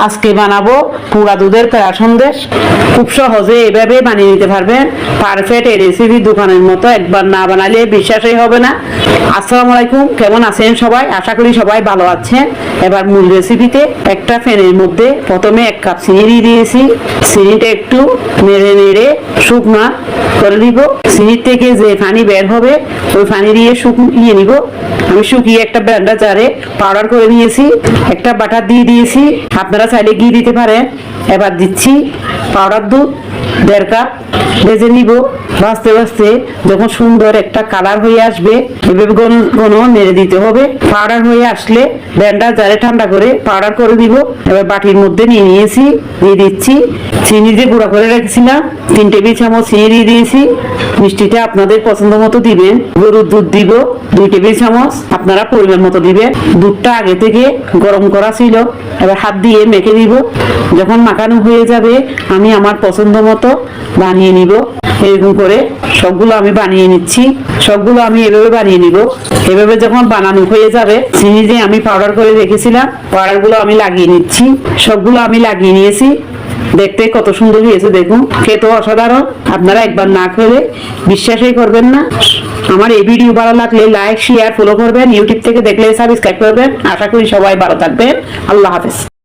আজকে বানাবো পুরা দুধের পেড়া সন্দেশ। খুব সহজে এভাবে বানিয়ে নিতে পারবেন। পারফেক্ট এই রেসিপি দোকানের মতো, একবার না বানালে বিশ্বাসই হবে না। আসসালামু আলাইকুম, কেমন আছেন সবাই? আশা করি সবাই ভালো আছেন। এবার মূল রেসিপিতে একটা প্যানের মধ্যে প্রথমে 1 কাপ চিনি দিয়ে দিয়েছি। চিনিটা একটু নেড়ে নেড়ে শুকনা করে দিব। চিনির থেকে যে পানি বের হবে ওই পানি দিয়ে শুকিয়ে নিব। আমি শুকিয়ে একটা ব্লেন্ডার জারে পাউডার করে নিয়েছি। একটা বাটার দিয়ে দিয়েছি, আপনারা চাইলে ঘি দিতে পারেন। এবার দিচ্ছি পাউডার দুধ 1.5 কাপ। ভেজে নিব। ভাজতে ভাজতে যখন সুন্দর একটা কালার হয়ে আসবে এভাবে ঘন নেড়ে দিতে হবে। পাউডার হয়ে আসলে ব্লেন্ডার জারে ঠান্ডা করে পাউডার করে দিব। এবার বাটির মধ্যে নিয়ে নিয়েছি, দিয়ে দিচ্ছি চিনি যে গুঁড়া করে রেখেছিলাম 3 টেবিল চামচ চিনি দিয়ে দিয়েছি। মিষ্টিটা আপনাদের পছন্দ মতো দিবেন। গরুর দুধ দিব 2 টেবিল চামচ, আপনারা পরিমাণ মতো দিবেন। দুধটা আগে থেকে গরম করা ছিল, এবার হাত দিয়ে মেখে দিব। যখন মাখানো হয়ে যাবে আমি আমার পছন্দ মতো বানিয়ে নিব। এরকম করে সবগুলো আমি বানিয়ে নিচ্ছি। সবগুলো আমি এভাবে বানিয়ে নিব। এভাবে যখন বানানো হয়ে যাবে চিনি যে আমি পাউডার করে রেখেছিলাম পাউডারগুলো আমি লাগিয়ে নিচ্ছি। সবগুলো আমি লাগিয়ে নিয়েছি। দেখতে কত সুন্দর হয়েছে দেখুন, খেতে অসাধারণ। আপনারা একবার না খেলে বিশ্বাসই করবেন না। আমার এই ভিডিও ভালো লাগলে লাইক শেয়ার ফলো করবেন। ইউটিউব থেকে দেখলে সাবস্ক্রাইব করবেন। আশা করি সবাই ভালো থাকবেন। আল্লাহ হাফেজ।